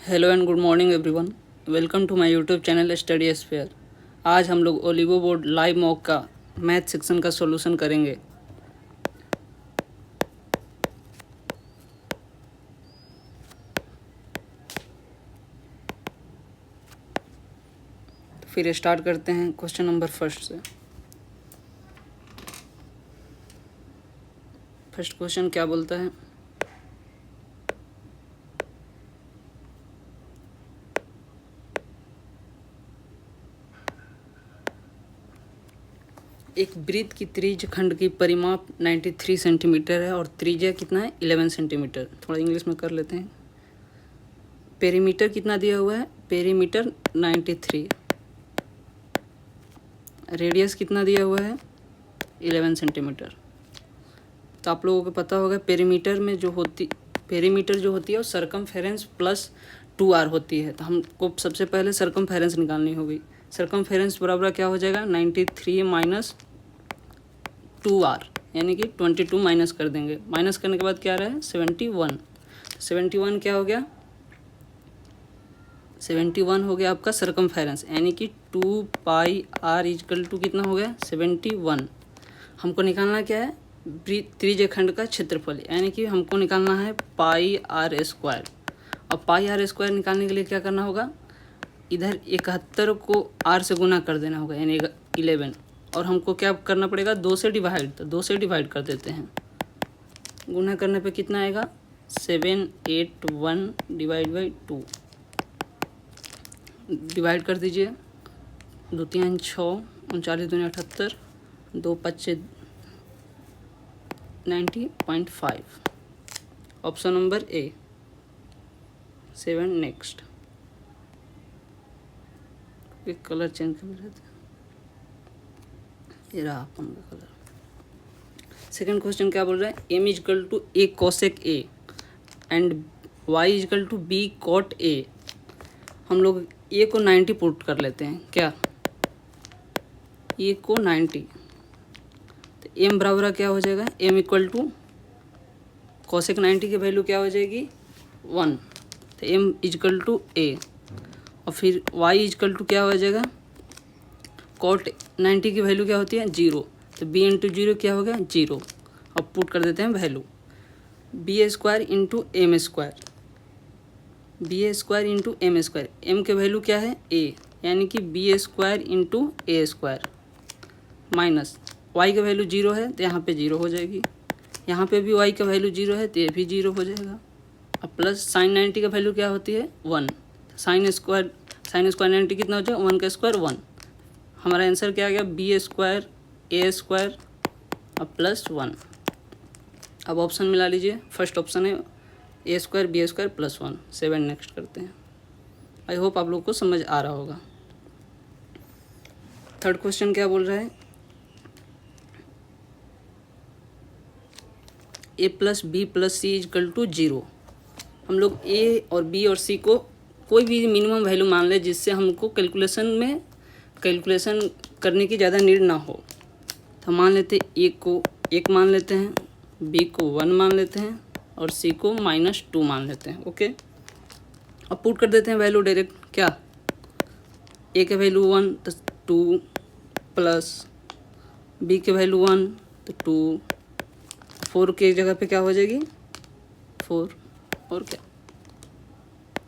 Hello and good morning everyone. Welcome to my YouTube channel Study Sphere. आज हम लोग ओलिगो बोर्ड लाइव मॉक का मैथ सेक्शन का सॉल्यूशन करेंगे। फिर स्टार्ट करते हैं क्वेश्चन नंबर फर्स्ट से। फर्स्ट क्वेश्चन क्या बोलता है, एक वृत्त की त्रिज्य खंड की परिमाप 93 सेंटीमीटर है और त्रिज्या कितना है 11 सेंटीमीटर। थोड़ा इंग्लिश में कर लेते हैं। पेरीमीटर कितना दिया हुआ है, पेरीमीटर 93, रेडियस कितना दिया हुआ है 11 सेंटीमीटर। तो आप लोगों को पता होगा पेरीमीटर जो होती है वो सरकमफेरेंस प्लस 2r होती है। तो हमको सबसे पहले सरकमफेरेंस निकालनी होगी। सरकमफेरेंस बराबर क्या हो जाएगा 93 माइनस 2r, यानी कि 22 माइनस कर देंगे। माइनस करने के बाद क्या रहा है 71। 71 क्या हो गया, 71 हो गया आपका सरकमफेरेंस, यानी कि 2 पाई r इजकल टू कितना हो गया 71। हमको निकालना क्या है त्रिज्य खंड का क्षेत्रफल, यानी कि हमको निकालना है पाई r स्क्वायर। अब पाई r स्क्वायर निकालने के लिए क्या करना होगा, इधर 71 को r से गुना कर देना होगा, यानी 11, और हमको क्या करना पड़ेगा 2 से डिवाइड। तो 2 से डिवाइड कर देते हैं। गुना करने पे कितना आएगा 781 डिवाइड बाई 2। डिवाइड कर दीजिए, 2 3 6, 39 दूनी 78, 2 5 90.5। Option number A 7। नेक्स्ट एक कलर चेंज कर रहे थे, ये रहा अपन का कलर। सेकंड क्वेश्चन क्या बोल रहा है, m equal to a cosec a and y equal to b cot a। हम लोग a को 90 पुट कर लेते हैं। क्या a को 90, तो m बराबर क्या हो जाएगा, m इक्वल टू कोसेक 90 की वैल्यू क्या हो जाएगी 1, तो m इजकल टू a, और फिर y इजकल टू क्या हो जाएगा कॉट 90 की वैल्यू क्या होती है 0, तो b इंटू 0 क्या हो गया 0। अब पुट कर देते हैं value, b square into m square, B square into m square, m के वैल्यू क्या है a, यानी कि b square into a square, minus y का वैल्यू 0 है तो यहाँ पे 0 हो जाएगी, यहाँ पे भी y का वैल्यू 0 है तो ये भी 0 हो जाएगा। अब प्लस साइन 90 का वैल्यू क्या होती है 1, साइन स्क्वायर 90 कितना हो जाएगा 1 का स्क्वायर 1। हमारा आंसर क्या आ गया बी स्क्वायर ए स्क्वायर और प्लस 1। अब ऑप्शन मिला लीजिए, फर्स्ट ऑप्शन है A square B square plus 1। 7 next करते हैं। आई होप आप लोग को समझ आ रहा होगा। थर्ड क्वेश्चन क्या बोल रहा है, A plus B plus C is equal to 0। हम लोग ए और बी और सी को कोई भी मिनिमम वैल्यू मान ले जिससे हमको कैलकुलेशन करने की ज़्यादा नीड ना हो। तो मान लेते हैं ए को 1 मान लेते हैं, बी को 1 मान लेते हैं और सी को -2 मान लेते हैं। ओके, अब पुट कर देते हैं वैल्यू डायरेक्ट। क्या ए के वैल्यू 1 तो 2 प्लस बी के वैल्यू 1 तो 2, 4 की जगह पे क्या हो जाएगी 4, और क्या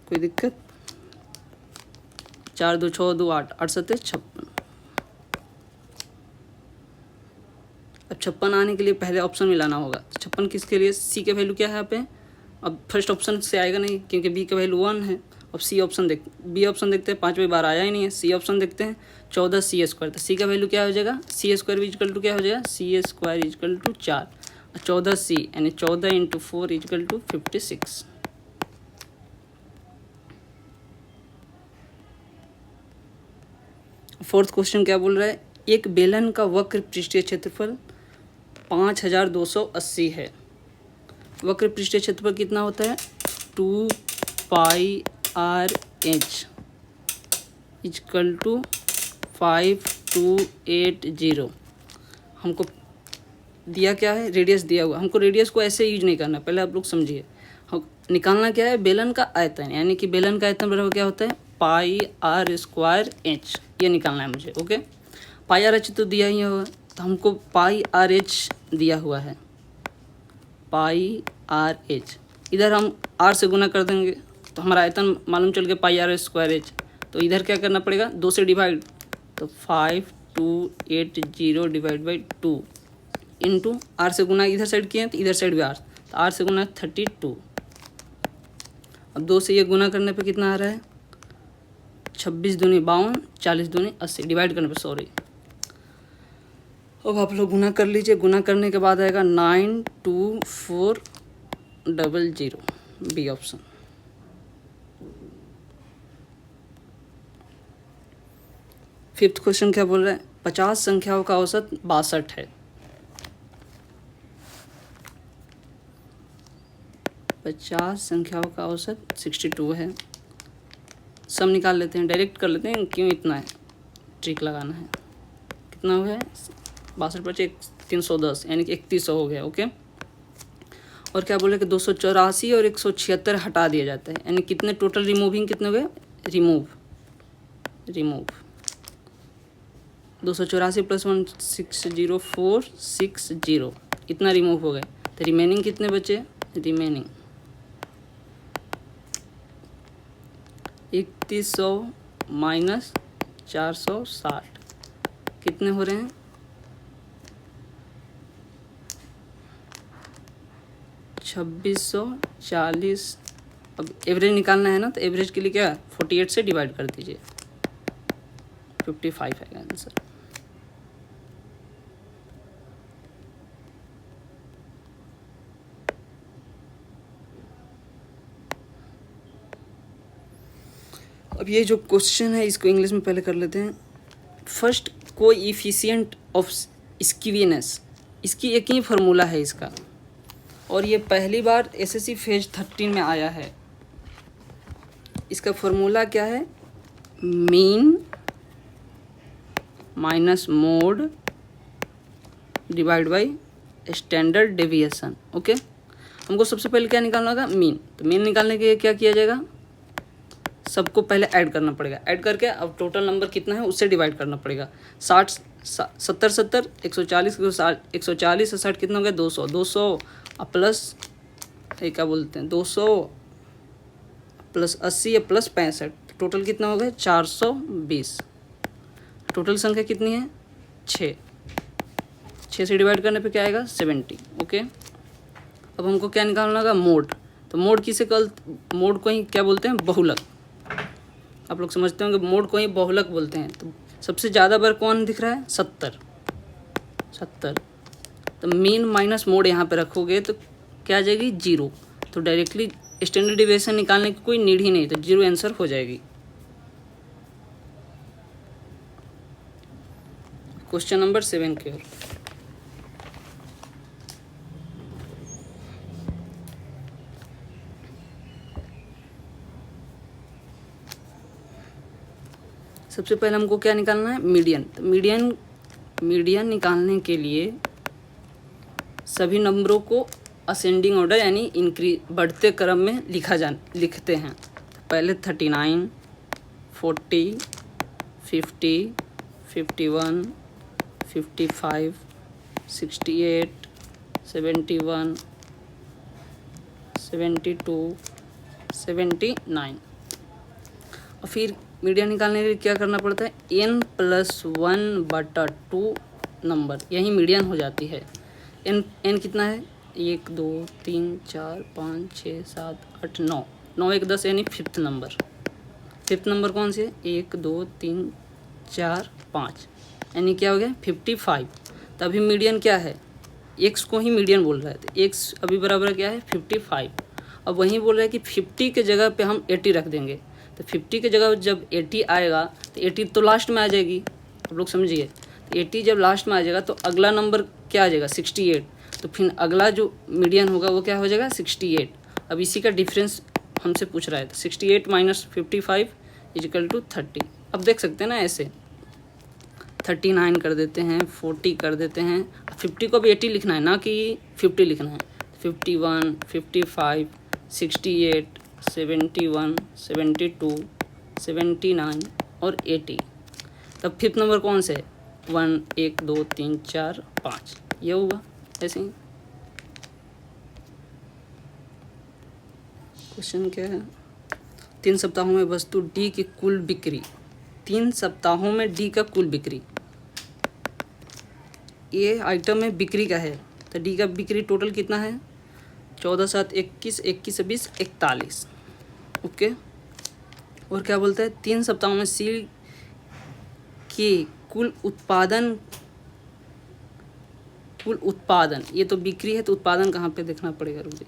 कोई दिक्कत। 4 2 6 2 8, 8 7 56। अब 56 आने के लिए पहले ऑप्शन मिलाना होगा। 56 किसके लिए, सी के वैल्यू क्या है यहाँ पे, अब फर्स्ट ऑप्शन से आएगा नहीं क्योंकि बी का वैल्यू 1 है। अब सी ऑप्शन बी ऑप्शन देखते हैं, 5वीं बार आया ही नहीं है। सी ऑप्शन देखते हैं 14 सी स्क्वायर, तो सी का वैल्यू क्या हो जाएगा सी स्क्वायर इजकल टू क्या हो जाएगा सी स्क्वायर इजकल टू 4 और 14 सी यानी 14 into 4 equal to 56। Fourth question क्या बोल रहा है, एक बेलन का वक्र पृष्ठीय क्षेत्रफल 5280 है। वक्र पृष्ठीय क्षेत्रफल कितना होता है 2 पाई r h इजकल टू 5280। हमको दिया क्या है रेडियस दिया हुआ, हमको रेडियस को ऐसे यूज नहीं करना, पहले आप लोग समझिए। निकालना क्या है, बेलन का आयतन, यानी कि बेलन का आयतन बराबर क्या होता है, पाई आर स्क्वायर एच, ये निकालना है मुझे। ओके, पाई आर एच तो दिया ही होगा, तो हमको पाई आर एच दिया हुआ है, पाई आर एच, इधर हम आर से गुना कर देंगे तो हमारा आयतन मालूम चल गया पाई आर स्क्वायर एच। तो इधर क्या करना पड़ेगा, 2 से डिवाइड, तो 5280 डिवाइड बाई 2 इंटू आर से गुना इधर साइड किए हैं तो इधर साइड भी आर, तो आर से गुना 32। अब 2 से ये गुना करने पे कितना आ रहा है, 26 दूनी 52, 40 दूनी 80, डिवाइड करने पे सॉरी। अब आप लोग गुना कर लीजिए, गुना करने के बाद आएगा 92400, बी ऑप्शन। फिफ्थ क्वेश्चन क्या बोल रहा है, 50 संख्याओं का औसत 62 है। 50 संख्याओं का औसत 62 है। सम निकाल लेते हैं, डायरेक्ट कर लेते हैं, क्यों इतना है, ट्रिक लगाना है। कितना हो गया, 62 310, यानी कि 3100 हो गया। ओके, और क्या बोले कि 284 और 176 हटा दिया जाता है, यानी कितने टोटल रिमूविंग कितने हो गए, रिमूव 284 + 1 60460, इतना रिमूव हो गए। तो रिमेनिंग कितने बचे, रिमेनिंग 3100 माइनस 460 कितने हो रहे हैं, 2640। अब एवरेज निकालना है ना, तो एवरेज के लिए क्या 48 से डिवाइड कर दीजिए, 55 है आंसर। अब ये जो क्वेश्चन है इसको इंग्लिश में पहले कर लेते हैं। फर्स्ट, कोएफिशिएंट ऑफ स्कीवीनेस, इसकी एक ही फार्मूला है इसका, और ये पहली बार एसएससी फेज 13 में आया है। इसका फार्मूला क्या है, mean minus mode divide by standard deviation. Okay, हमको सबसे पहले क्या निकालना होगा, मीन। तो मीन निकालने के लिए क्या किया जाएगा, सबको पहले ऐड करना पड़ेगा, ऐड करके अब टोटल नंबर कितना है उससे डिवाइड करना पड़ेगा। 60 70 70 140 140 और 60 कितना हो गया, 200 200 प्लस ये क्या बोलते हैं 200 प्लस 80 प्लस 65, टोटल कितना हो गया 420। टोटल संख्या कितनी है 6 से डिवाइड करने पे क्या आएगा 70। ओके, अब हमको क्या निकालना होगा, मोड। तो मोड किसे मोड को ही क्या बोलते हैं, बहुलक। आप लोग समझते होंगे मोड को ही बहुलक बोलते हैं। तो सबसे ज़्यादा बार कौन दिख रहा है, 70। तो मीन माइनस मोड यहाँ पे रखोगे तो क्या आ जाएगी 0। तो डायरेक्टली स्टैंडर्ड डिविएशन निकालने की कोई नीड ही नहीं, तो 0 आंसर हो जाएगी। क्वेश्चन नंबर 7 की ओर। सबसे पहले हमको क्या निकालना है, मीडियन। तो मीडियन निकालने के लिए सभी नंबरों को असेंडिंग ऑर्डर यानी बढ़ते क्रम में लिखते हैं। पहले 39 40 50 51 55 68 71 72 79। और फिर मीडियन निकालने के लिए क्या करना पड़ता है, n+1/2 नंबर, यही मीडियन हो जाती है। n कितना है, 1 2 3 4 5 6 7 8 9 9 1 10 यानी फिफ्थ नंबर कौन सी है, 1 2 3 4 5 यानी क्या हो गया 55। तभी मीडियन क्या है, x को ही मीडियन बोल रहा है, तो x अभी बराबर क्या है 55। अब वहीं बोल रहा है कि 50 के जगह पे हम 80 रख देंगे। तो 50 के जगह जब 80 आएगा तो 80 तो लास्ट में आ जाएगी, आप लोग समझिए। तो 80 जब लास्ट में आ जाएगा तो अगला नंबर क्या आ जाएगा 68। तो फिर अगला जो मीडियन होगा वो क्या हो जाएगा 68। अब इसी का डिफरेंस हमसे पूछ रहा है, तो 68 - 55 = 30। अब देख सकते हैं ना, ऐसे 39 कर देते हैं, 40 कर देते हैं। 50 को भी 80 लिखना है, ना कि 50 लिखना है। 51 55 68, 71, 72, 79 और 80। तब फिफ्थ नंबर कौन से है? 1, 1, 2, 3, 4, 5, ये होगा ऐसे ही। क्वेश्चन क्या है? 3 सप्ताहों में वस्तु डी की कुल बिक्री, 3 सप्ताहों में डी का कुल बिक्री, ये आइटम में बिक्री का है, तो डी का बिक्री टोटल कितना है? 14, 7, 21, 21, 20, 41। ओके। और क्या बोलता है? 3 सप्ताहों में सी के कुल उत्पादन, ये तो बिक्री है तो उत्पादन कहाँ पे देखना पड़ेगा? रुकिए,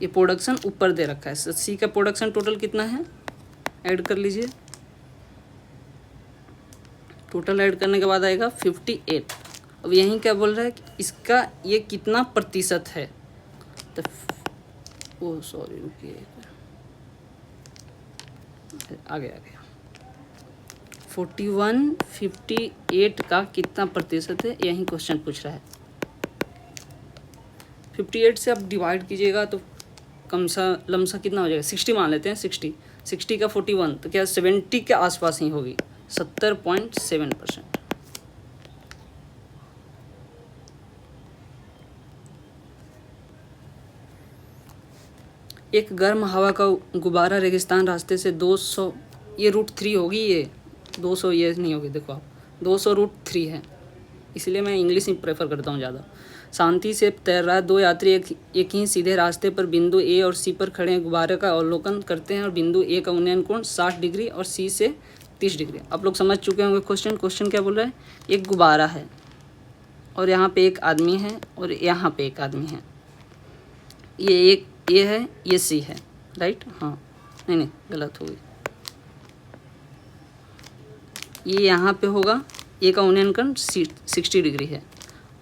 ये प्रोडक्शन ऊपर दे रखा है। सी का प्रोडक्शन टोटल कितना है? ऐड कर लीजिए। टोटल ऐड करने के बाद आएगा 58। अब यहीं क्या बोल रहा है कि इसका ये कितना प्रतिशत है? तो ओ सॉरी, रुकिए, आ गया 41, 58 का कितना प्रतिशत है, यही क्वेश्चन पूछ रहा है। 58 से आप डिवाइड कीजिएगा तो कम सा लमसा कितना हो जाएगा? 60 मान लेते हैं। 60 का 41 तो क्या 70 के आसपास ही होगी, 70.7%। एक गर्म हवा का गुब्बारा रेगिस्तान रास्ते से 200, ये रूट 3 होगी, ये 200 ये नहीं होगी, देखो आप 200 रूट 3 है, इसलिए मैं इंग्लिश ही प्रेफर करता हूँ ज़्यादा। शांति से तैर रहा 2 यात्री एक ही सीधे रास्ते पर बिंदु ए और सी पर खड़े गुब्बारे का अवलोकन करते हैं और बिंदु ए का उन्नयन कोण 60 डिग्री और सी से 30 डिग्री। आप लोग समझ चुके होंगे क्वेश्चन क्या बोल रहा है? एक गुब्बारा है और यहाँ पे एक आदमी है और यहाँ पे एक आदमी है, ये एक ए है, ये सी है, राइट? हाँ, नहीं गलत हो गई, ये यहाँ पे होगा, ए का उन्नयन कोण 60 डिग्री है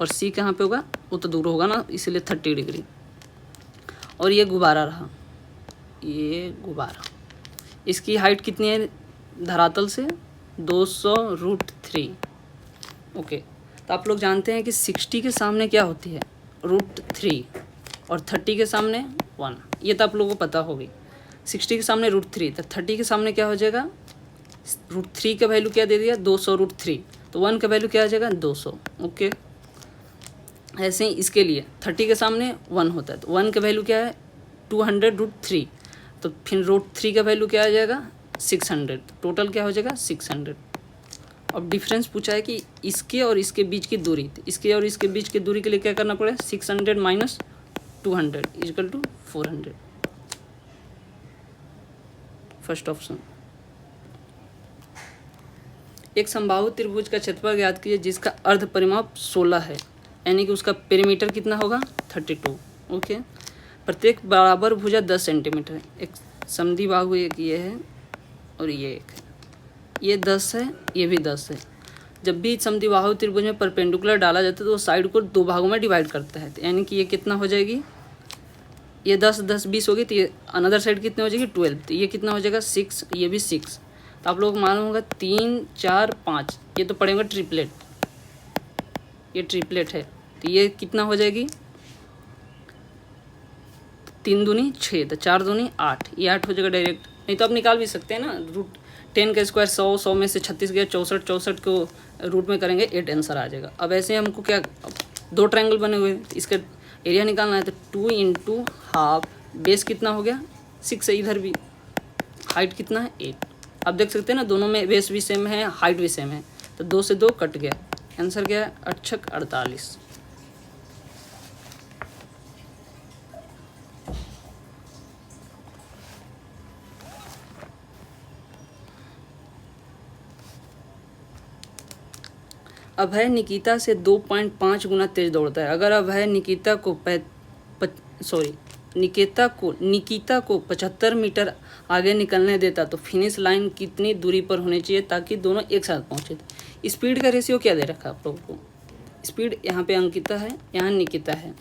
और सी कहाँ पे होगा? वो तो दूर होगा ना, इसलिए 30 डिग्री। और ये गुब्बारा रहा, ये गुब्बारा, इसकी हाइट कितनी है धरातल से? 200 रूट 3। ओके, तो आप लोग जानते हैं कि 60 के सामने क्या होती है? रूट 3 और 30 के सामने 1, ये तो आप लोगों को पता होगी। 60 के सामने रूट 3, तो 30 के सामने क्या हो जाएगा? रूट 3 का वैल्यू क्या दे दिया? 200 रूट 3, तो 1 का वैल्यू क्या आ जाएगा? 200। ओके, ऐसे ही इसके लिए 30 के सामने 1 होता है, तो 1 का वैल्यू क्या है? 200 रूट 3, तो फिर रूट 3 का वैल्यू क्या आ जाएगा? 600, टोटल क्या हो जाएगा? 600। अब डिफरेंस पूछा है कि इसके और इसके बीच की दूरी, तो इसके और इसके बीच की दूरी के लिए क्या करना पड़ेगा? 600 minus 200 equal to 400। First option. एक समबाहु त्रिभुज का क्षेत्रफल ज्ञात कीजिए जिसका अर्ध परिमाप 16 है, यानी कि उसका पेरीमीटर कितना होगा? 32। ओके, प्रत्येक बराबर भुजा 10 सेंटीमीटर है। एक समद्विबाहु एक ये है और ये एक है, ये 10 है, ये भी 10 है। जब भी समद्विबाहु त्रिभुज में परपेंडिकुलर डाला जाता है तो वो साइड को 2 भागों में डिवाइड करता है, यानी कि ये कितना हो जाएगी? ये 10, 10, 20 होगी, तो ये अनदर साइड कितनी हो जाएगी? 12, तो ये कितना हो जाएगा? 6, ये भी 6। तो आप लोग मालूम होगा 3, 4, 5, ये तो पड़ेगा ट्रिपलेट, ये ट्रिपलेट है, तो ये कितना हो जाएगी? 3 दूनी 6, तो 4 दूनी 8, ये 8 हो जाएगा डायरेक्ट। नहीं तो आप निकाल भी सकते हैं ना, रूट 10 का स्क्वायर 100, 100 में से 36 गया 64, 64 को रूट में करेंगे 8 आंसर आ जाएगा। अब ऐसे हमको क्या, 2 ट्रायंगल बने हुए हैं, इसका एरिया निकालना है, तो 2 इंटू हाफ, बेस कितना हो गया? 6 है, इधर भी हाइट कितना है? 8। आप देख सकते हैं ना, दोनों में बेस भी सेम है, हाइट भी सेम है, तो 2 से 2 कट गया, आंसर क्या है? 8 48। अभय निकिता से 2.5 गुना तेज दौड़ता है। अगर अभय निकिता को निकिता को 75 मीटर आगे निकलने देता तो फिनिश लाइन कितनी दूरी पर होनी चाहिए ताकि दोनों एक साथ पहुँचे? स्पीड का रेशियो क्या दे रखा है आप लोगों को? स्पीड यहाँ पे अंकिता है, यहाँ निकिता है,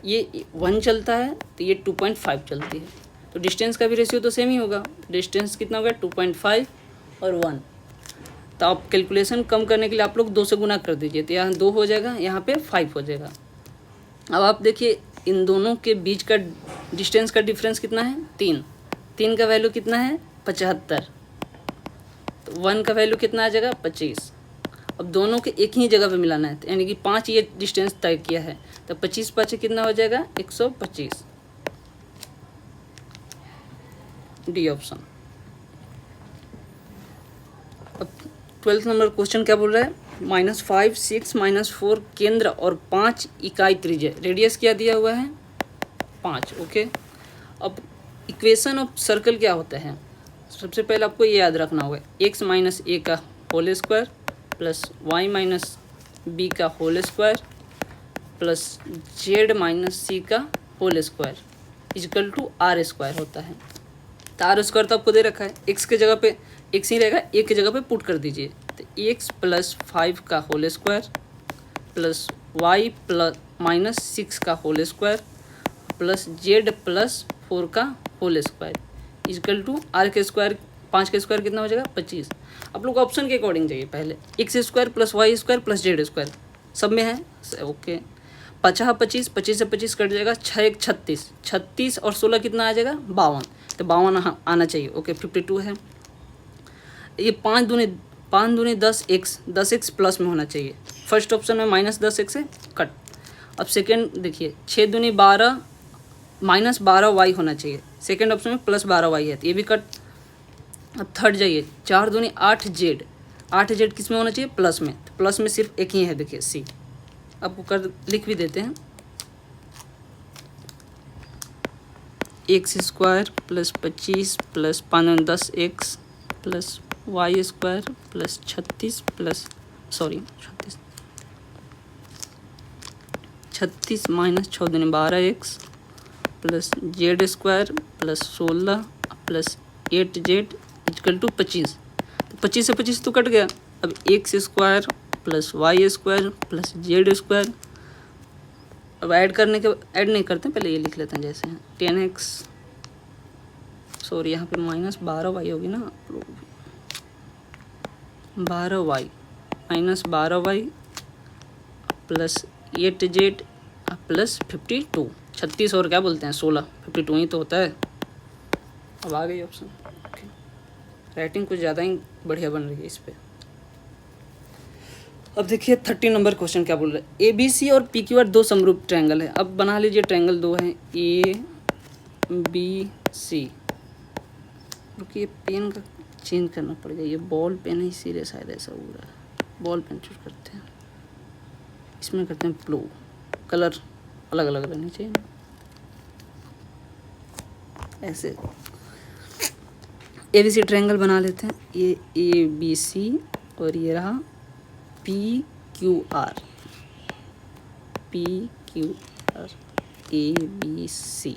ये 1 चलता है तो ये 2.5 चलती है, तो डिस्टेंस का भी रेशियो तो सेम ही होगा। डिस्टेंस कितना होगा? 2.5 और 1। तो आप कैलकुलेशन कम करने के लिए आप लोग 2 से गुना कर दीजिए, तो यहाँ 2 हो जाएगा, यहाँ पे 5 हो जाएगा। अब आप देखिए इन दोनों के बीच का डिस्टेंस का डिफरेंस कितना है 3। 3 का वैल्यू कितना है 75, तो 1 का वैल्यू कितना आ जाएगा 25। अब दोनों के एक ही जगह पे मिलाना है, यानी कि 5 ये डिस्टेंस तय किया है, तो 25 5 कितना हो जाएगा 125, डी ऑप्शन। अब 12th नंबर क्वेश्चन क्या बोल रहा है, -5 6 -4 केंद्र और 5 इकाई त्रिज्या, रेडियस क्या दिया हुआ है 5। ओके, अब इक्वेशन ऑफ सर्कल क्या होता है, सबसे पहले आपको ये याद रखना होगा, x माइनस ए का whole square plus Y minus B का whole square plus Z minus C का whole square is equal to R square होता है। तो आर स्क्वायर तो आपको दे रखा है, एक्स के जगह पे एक्स ही रहेगा, एक की जगह पे पुट कर दीजिए, तो एक्स प्लस 5 का whole square plus y plus minus 6 का whole square plus z plus 4 का whole square is equal to r के स्क्वायर, 5 का स्क्वायर कितना हो जाएगा 25। आप लोग ऑप्शन के अकॉर्डिंग जाइए, पहले x square plus y square plus z square सब में है। ओके, 50 25 25 से 25 कट जाएगा, 6 1 36, 36 और 16 कितना आ जाएगा 52, तो 52 आना चाहिए। ओके, 52 है। ये 5 दूनी 10x प्लस में होना चाहिए, फर्स्ट ऑप्शन में -10x है कट। अब सेकेंड देखिए, 6 दूनी 12 -12y होना चाहिए, सेकेंड ऑप्शन में +12y है, तो ये भी कट। अब थर्ड जाइए, 4 दूनी 8z, 8z किस में होना चाहिए प्लस में, तो प्लस में सिर्फ एक ही है, देखिए सी। आपको कर लिख भी देते हैं, x square plus 25 plus 5 10x plus y square plus 36 plus 36 minus 6 दूनी 12x plus z square plus 16 plus 8z equal to 25। तो 25 से 25 तो कट गया। अब x square plus y square plus z square, अब ऐड नहीं करते, पहले ये लिख लेते हैं जैसे 10x, सॉरी यहाँ पे -12y होगी ना, 12y -12y plus 8z plus 52, 36 और क्या बोलते हैं 16, 52 ही तो होता है। अब आ गई ऑप्शन। ओके, राइटिंग कुछ ज़्यादा ही बढ़िया बन रही है इस पर। अब देखिए 30 नंबर क्वेश्चन क्या बोल रहा है, ए बी सी और पी क्यू आर दो समरूप ट्रायंगल है। अब बना लीजिए, ट्रायंगल दो हैं ए बी सी। रुकिए, पेन का चेंज करना पड़ेगा, ये बॉल पेन है इसीलिए शायद ऐसा हो रहा है। बॉल पेन चूज करते हैं, इसमें करते हैं ब्लू, कलर अलग अलग रहने चाहिए ना, ऐसे। ए बी सी ट्रायंगल बना लेते हैं, ये ए बी सी और ये रहा P Q R, P Q R, A B C.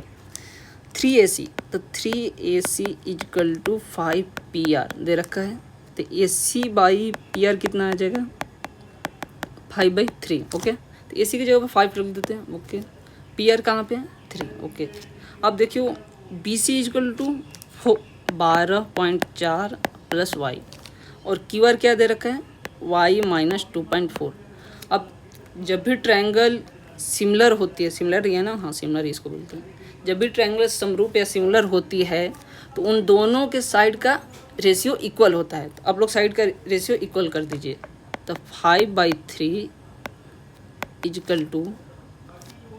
3AC, तो 3AC इजकल टू 5PR दे रखा है, तो AC बाई PR कितना आ जाएगा 5/3। ओके, तो AC की जगह पर 5 रख देते हैं। ओके, PR कहाँ पे है 3। ओके, अब देखियो BC equal to 12.4 plus y और QR क्या दे रखा है y -2.4। अब जब भी ट्रायंगल सिमिलर होती है, सिमिलर ही है ना, हाँ सिमिलर ही इसको बोलते हैं, जब भी ट्रायंगल समरूप या सिमिलर होती है तो उन दोनों के साइड का रेशियो इक्वल होता है। तो आप लोग साइड का रेशियो इक्वल कर दीजिए, तो 5/3 इजकल टू,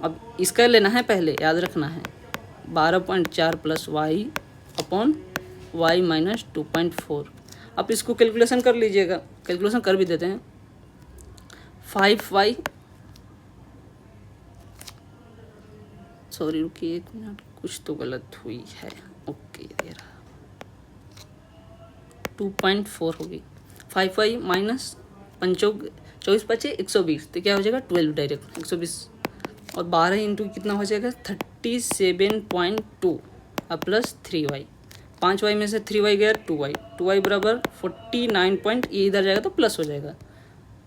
अब इसका लेना है पहले, याद रखना है 12.4 प्लस y अपॉन y -2.4। आप इसको कैलकुलेशन कर लीजिएगा, कैलकुलेशन कर भी देते हैं। 5y, सॉरी रुकिए 1 मिनट, कुछ तो गलत हुई है। ओके, ये रहा 2.4 होगी। 5y माइनस 24 5 120, तो क्या हो जाएगा 12 डायरेक्ट 120, और 12 इंटू कितना हो जाएगा 37.2 और प्लस 3y, 5y में से 3y गया 2y बराबर 49 ये इधर जाएगा तो प्लस हो जाएगा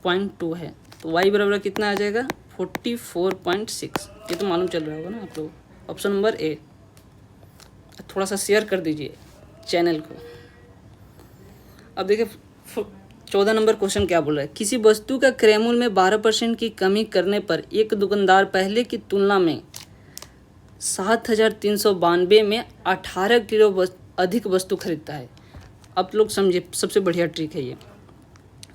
0.2 है, तो y बराबर कितना आ जाएगा 44.6। ये तो मालूम चल रहा होगा ना आप लोग। ऑप्शन नंबर ए, थोड़ा सा शेयर कर दीजिए चैनल को। अब देखिए 14 नंबर क्वेश्चन क्या बोल रहा है, किसी वस्तु का क्रय मूल्य में 12% की कमी करने पर एक दुकानदार पहले की तुलना में 7,392 में 18 किलो अधिक वस्तु खरीदता है। अब लोग समझे, सबसे बढ़िया ट्रिक है ये।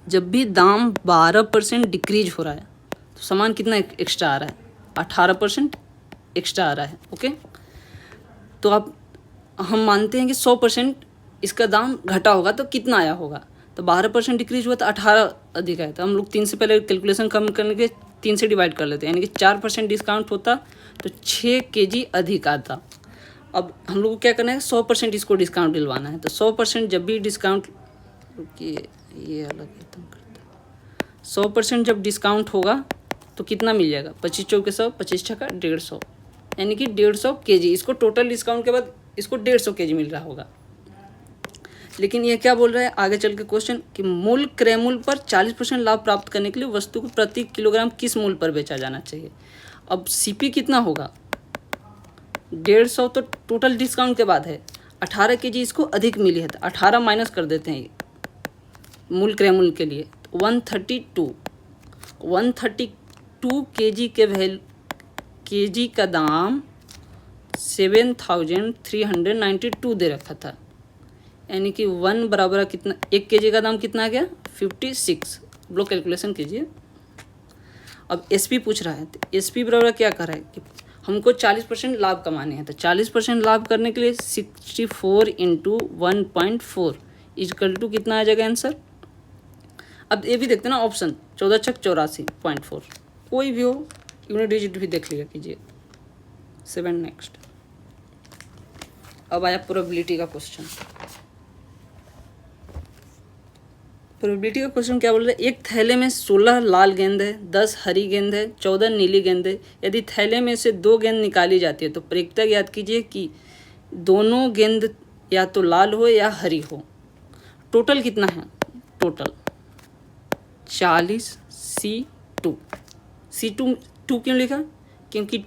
जब भी दाम 12% डिक्रीज हो रहा है तो सामान कितना एक्स्ट्रा आ रहा है? 18% एक्स्ट्रा आ रहा है। ओके, तो अब हम मानते हैं कि 100% इसका दाम घटा होगा तो कितना आया होगा? तो 12% डिक्रीज हुआ तो 18 अधिक आया। तो हम लोग 3 से पहले कैलकुलेशन कम करने के 3 से डिवाइड कर लेते हैं, यानी कि 4% डिस्काउंट होता तो 6 kg अधिक आता। अब हम लोग को क्या करना है? 100% इसको डिस्काउंट दिलवाना है। तो 100% जब भी डिस्काउंट, ये अलग एकदम करता है, 100% जब डिस्काउंट होगा तो कितना मिल जाएगा? 25 चौके 100, 25 छक्का 150, यानी कि 150 kg। इसको टोटल डिस्काउंट के बाद इसको 150 kg मिल रहा होगा। लेकिन ये क्या बोल रहा है आगे चल के क्वेश्चन कि मूल क्रय मूल्य पर 40% लाभ प्राप्त करने के लिए वस्तु को प्रति किलोग्राम किस मूल्य पर बेचा जाना चाहिए? अब सीपी कितना होगा? 150 तो टोटल डिस्काउंट के बाद है, 18 kg इसको अधिक मिली है तो 18 माइनस कर देते हैं मूल क्रय मूल्य के लिए। 132 kg का दाम 7,392 दे रखा था, यानी कि 1 बराबर कितना, 1 kg का दाम कितना आ गया? 56। लोग कैलकुलेशन कीजिए। अब एसपी पूछ रहा है तो एसपी बराबर क्या कर रहा है कि हमको 40% लाभ कमाने हैं। तो 40% लाभ करने के लिए 64 × 1.4 इक्वल टू कितना आ जाएगा आंसर? अब ये भी देखते हैं ना ऑप्शन, 14 छक 84.4, कोई भी हो, यूनिट डिजिट भी देख लिया कीजिए। 7 नेक्स्ट। अब आया प्रोबेबिलिटी का क्वेश्चन। प्रोबेबिलिटी का क्वेश्चन क्या बोल रहा है? एक थैले में 16 लाल गेंद है, 10 हरी गेंद है, 14 नीली गेंद है। यदि थैले में से 2 गेंद निकाली जाती है तो प्रत्येक याद कीजिए कि दोनों गेंद या तो लाल हो या हरी हो। टोटल कितना है? Total 40 C2। C2 क्यों लिखा? क्योंकि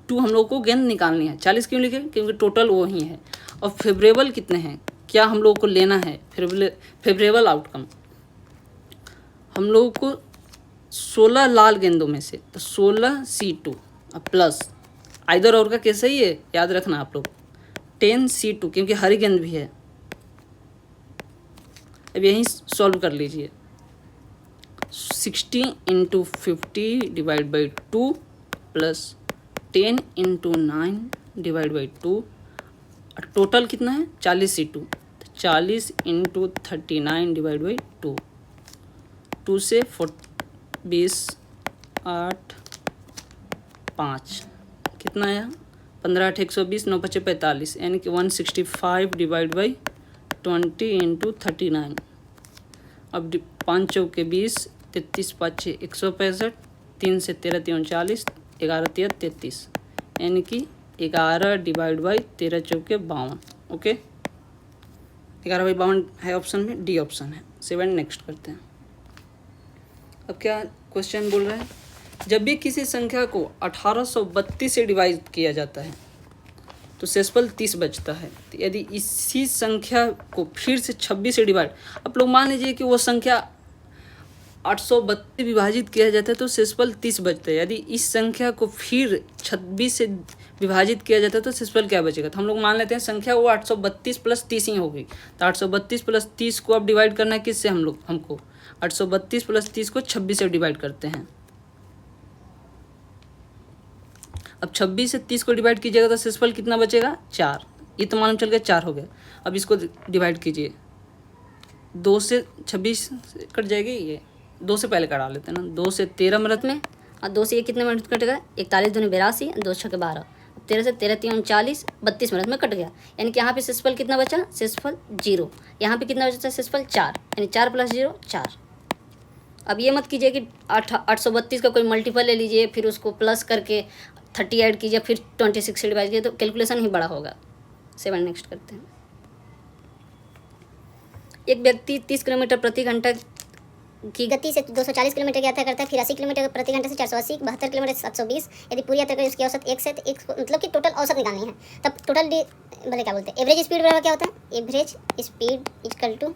2 हम लोग को गेंद निकालनी है। 40 क्यों लिखे? क्योंकि टोटल वो ही है। और फेवरेबल कितने हैं? क्या हम लोग को लेना है? फेवरेबल आउटकम हम लोगों को 16 लाल गेंदों में से, तो 16 C2 प्लस आइदर और का कैसे ही है याद रखना आप लोग, 10 C2 क्योंकि हरी गेंद भी है। अब यहीं सॉल्व कर लीजिए। 60 × 50 divide by 2 plus 10 × 9 divide by 2, total कितना है? 40 C2। 40 × 39 डिवाइड बाई 2, 2 से 20 8 5 कितना आया? 15 8 120, 9 5 45, यानी कि 165 डिवाइड बाई 20 × 39। अब 5 चौके 20, 33 5 165, 3 से 13 3 40, 11 3 33, यानी कि 11 डिवाइड बाई 13 चौके 52। ओके, 11 बाई 52 है ऑप्शन में, डी ऑप्शन है। 7 नेक्स्ट करते हैं। अब क्या क्वेश्चन बोल रहा है? जब भी किसी संख्या को 1832 से डिवाइड किया जाता है तो शेषफल 30 बचता है। तो यदि इसी संख्या को फिर से 26 से डिवाइड, आप लोग मान लीजिए कि वो संख्या 832 विभाजित किया जाता है तो शेषफल 30 बचता है। यदि इस संख्या को फिर 26 से विभाजित किया जाता है तो शेषफल क्या बचेगा? तो हम लोग मान लेते हैं संख्या वो 832 + 30 ही होगी। तो 832 + 30 को अब डिवाइड करना है किससे? हमको 832 + 30 को 26 से डिवाइड करते हैं। अब 26 से 30 को डिवाइड कीजिएगा तो शेषफल कितना बचेगा? 4। ये तो मालूम चल गया 4 हो गया। अब इसको डिवाइड कीजिए, 2 से 26 कट जाएगी, ये 2 से पहले कटा लेते हैं ना। 2 से 13 मिनट में, और 2 से ये कितने मिनट कटेगा? 41 दूनी 82, 2 छक्के 12, 13 से 13 3 40, 32 मिनट में कट गया। यानी कि यहाँ पे शेषफल कितना बचा? शेषफल 0। यहाँ पे कितना बचा? शेषफल 4, यानी 4 + 0 4। अब ये मत कीजिए कि 832 का कोई मल्टीपल ले लीजिए, फिर उसको प्लस करके 30 ऐड कीजिए, फिर 26 से डिवाइड कीजिए, तो कैलकुलेशन ही बड़ा होगा। 7 नेक्स्ट करते हैं। एक व्यक्ति 30 किलोमीटर प्रति घंटा की गति से 240 किलोमीटर की यात्रा करता है, फिर 80 किलोमीटर प्रति घंटे से 480, 72 किलोमीटर से 720। यदि पूरी यात्रा करें उसकी औसत 1 से 1, मतलब कि टोटल औसत निकालनी है। तब टोटल भले क्या बोलते हैं, एवरेज स्पीड बराबर क्या होता है? Average speed equal to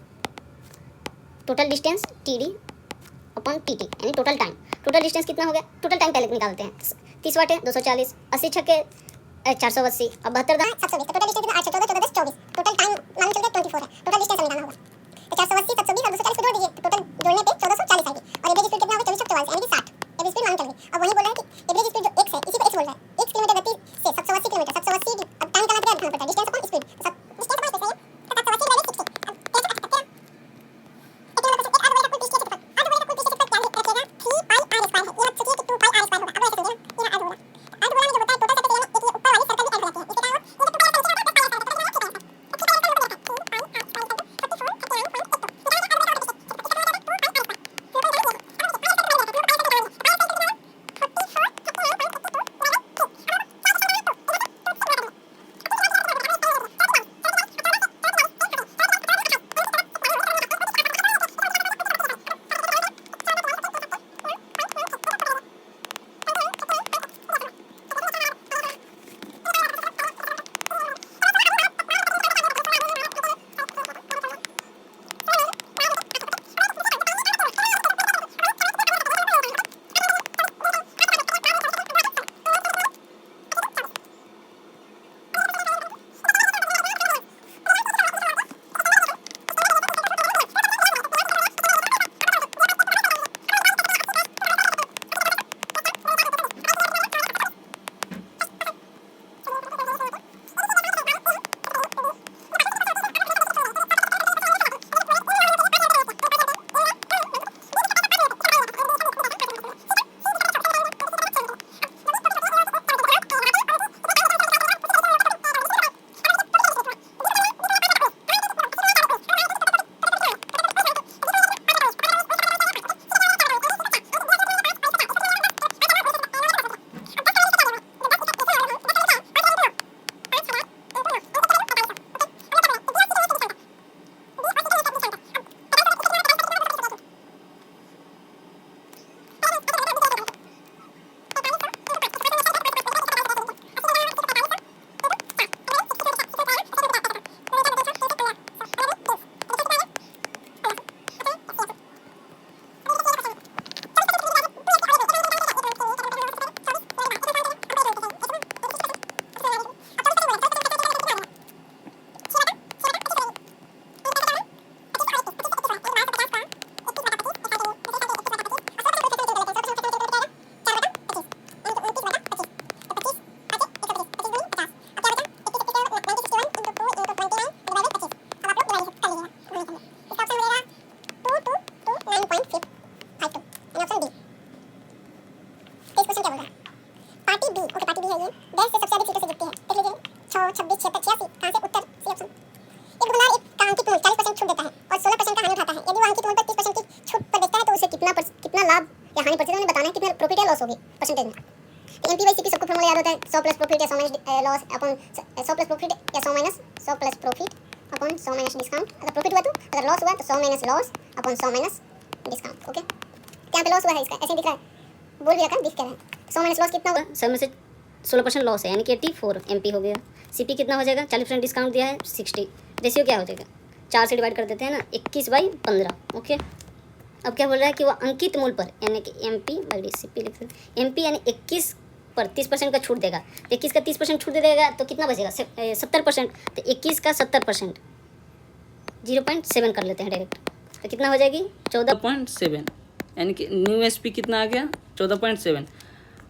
total distance TD upon TT, यानी टोटल टाइम। टोटल डिस्टेंस कितना हो गया? टोटल टाइम पहले निकालते हैं। 30 वाट है, 240, 80 छक्के 480 अब 72 दाएं 720 टोटल डिस्टेंस 8 14 14 10 24 टोटल टाइम मालूम चल गया 24 है टोटल डिस्टेंस हमें निकालना होगा तो 480 720 और 240 को जोड़ दीजिए तो टोटल जोड़ने पे 1440 आएगी और एवरेज स्पीड कितना होगा 2444 यानी कि 60 एवरेज स्पीड मालूम चल गई। अब वही बोल रहा है कि एवरेज स्पीड जो x है इसी को x बोल रहा है x किलोमीटर गति से 780 किलोमीटर 780 अब टाइम का मतलब रखना पड़ता है distance upon speed distance upon speed है 780 बाय 60 प्रॉफिट या लॉस होगी परसेंटेज में। तो एमपी बाई सीपी सबको फॉर्मूला याद होता है 100 प्लस प्रॉफिट या 100 minus loss upon 100 plus profit या 100 minus 100 plus profit upon 100 minus discount. अगर प्रॉफिट हुआ तो, अगर लॉस हुआ तो 100 minus loss upon 100 minus discount. Okay, क्या पे लॉस हुआ है इसका ऐसे दिख रहा है, बोल दिया कर दिख क्या रहा है। 100 माइनस लॉस कितना होगा, सब में से 16% लॉस है यानी कि 84 एमपी हो गया। सीपी कितना हो जाएगा, 40% डिस्काउंट दिया है 60। रेशियो क्या हो जाएगा, 4 से डिवाइड कर देते हैं ना, 21/15। ओके, अब क्या बोल रहा है कि वो अंकित मूल्य पर यानी कि एमपी बाई डीसीपी लिख सकते हैं। एमपी यानी 21 पर 30% का छूट देगा, 21 का 30% छूट दे देगा तो कितना बचेगा 70%। तो 21 का 70% 0.7 कर लेते हैं डायरेक्ट, तो कितना हो जाएगी 14.7 यानी कि न्यू एसपी कितना आ गया 14.7।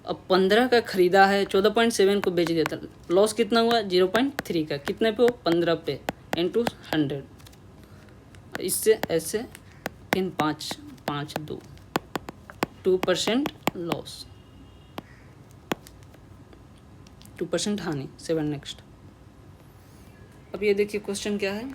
अब 15 का खरीदा है 14.7 को बेच देता, लॉस कितना हुआ 0.3 का, कितने पे हो 15 पे इंटू 100। इससे ऐसे 3 5 5 2 2% लॉस, 2% हानि। 7 नेक्स्ट। अब ये देखिए क्वेश्चन क्या है,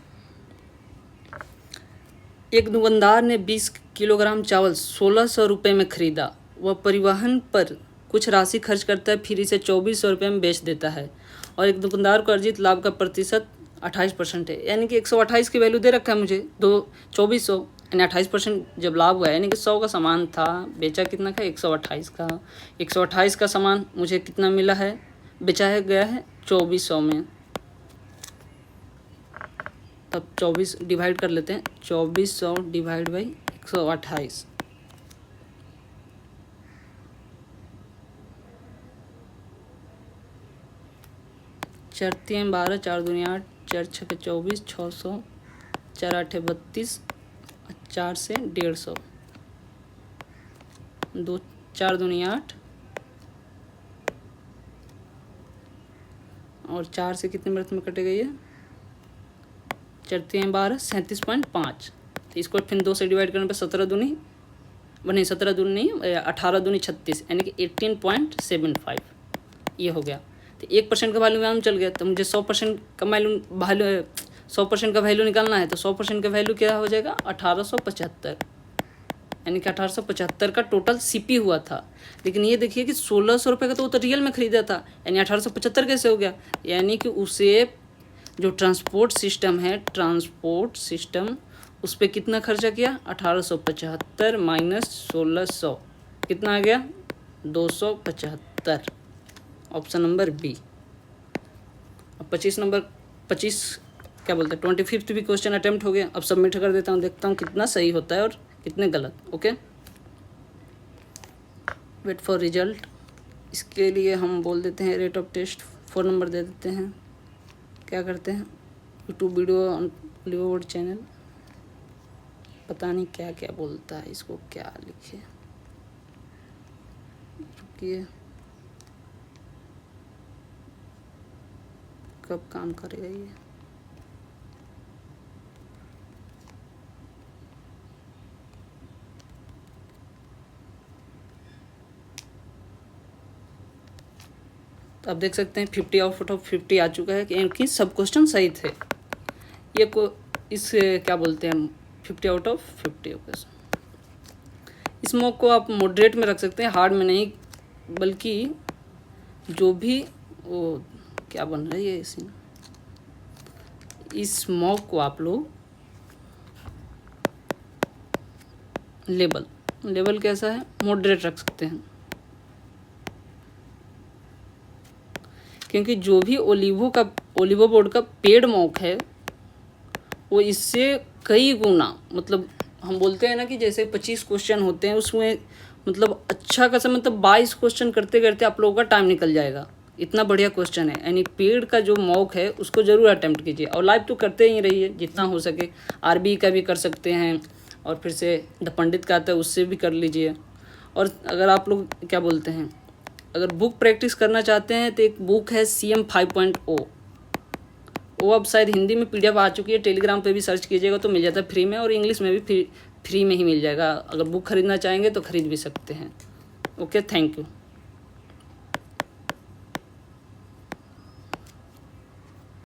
एक दुकानदार ने 20 किलोग्राम चावल 1600 रुपये में खरीदा। वह परिवहन पर कुछ राशि खर्च करता है, फिर इसे 2400 रुपये में बेच देता है और एक दुकानदार को अर्जित लाभ का प्रतिशत 28% है। यानी कि 128 की वैल्यू दे रखा है मुझे, 2400 यानी 28% जब लाभ हुआ है, यानी कि 100 का सामान था, बेचा कितना का 128 का। 128 का सामान मुझे कितना मिला है, बेचा गया है 2400 में। तब 24 डिवाइड कर लेते हैं, 2400 डिवाइड बाई 128। 4 3 12, 4 दूनी 8, 4 6 24, 600, 4 8 32, 4 से 150, 2 4 दूनी 8 और 4 से कितने मिनट में कटेगा ये? 4 3 12, 37.5। तो इसको फिर 2 से डिवाइड करने पर 17 दूनी नहीं 17 दूनी नहीं 18 दूनी 36, यानी कि 18.75 ये हो गया। तो 1% का वैल्यू मालूम चल गया। तो मुझे 100% का वैल्यू 100% का वैल्यू निकालना है। तो 100% का वैल्यू क्या हो जाएगा? 1875, यानी कि 1875 का टोटल सीपी हुआ था। लेकिन ये देखिए कि 1600 रुपये का तो वो तो रियल में ख़रीदा था, यानी 1875 कैसे हो गया? यानी कि उसे जो ट्रांसपोर्ट सिस्टम उस पर कितना खर्चा किया? 1875 माइनस 1600 कितना आ गया? 275। Option number B. अब 25 क्या बोलते हैं 25th भी क्वेश्चन अटेम्प्ट हो गया। अब सबमिट कर देता हूँ, देखता हूँ कितना सही होता है और कितने गलत। Okay, wait for result. इसके लिए हम बोल देते हैं रेट ऑफ टेस्ट 4 नंबर दे देते हैं। क्या करते हैं यूट्यूब वीडियो बोर्ड चैनल, पता नहीं क्या क्या बोलता है, इसको क्या लिखे, रुकिए कब काम करेगा ये। तो आप देख सकते हैं 50 आउट ऑफ 50 आ चुका है, क्योंकि सब क्वेश्चन सही थे। ये को इस क्या बोलते हैं 50 आउट ऑफ 50 क्वेश्चन। इस मॉक को आप मॉडरेट में रख सकते हैं, हार्ड में नहीं, बल्कि जो भी वो क्या बन रही है इस मॉक को आप लोग लेवल कैसा है मॉडरेट रख सकते हैं, क्योंकि जो भी ओलिवो बोर्ड का पेड मॉक है वो इससे कई गुना, मतलब हम बोलते हैं ना कि जैसे 25 क्वेश्चन होते हैं उसमें मतलब अच्छा खासा मतलब 22 क्वेश्चन करते करते आप लोगों का टाइम निकल जाएगा। इतना बढ़िया क्वेश्चन है, यानी पेड का जो मॉक है उसको ज़रूर अटेम्प्ट कीजिए और लाइव तो करते ही रहिए जितना हो सके। आरबी का भी कर सकते हैं और फिर से द पंडित का आता है उससे भी कर लीजिए। और अगर आप लोग क्या बोलते हैं अगर बुक प्रैक्टिस करना चाहते हैं तो एक बुक है CM 5.0, वो अब शायद हिंदी में PDF आ चुकी है, टेलीग्राम पे भी सर्च कीजिएगा तो मिल जाता है फ्री में, और इंग्लिश में भी फ्री में ही मिल जाएगा। अगर बुक खरीदना चाहेंगे तो खरीद भी सकते हैं। Okay, thank you.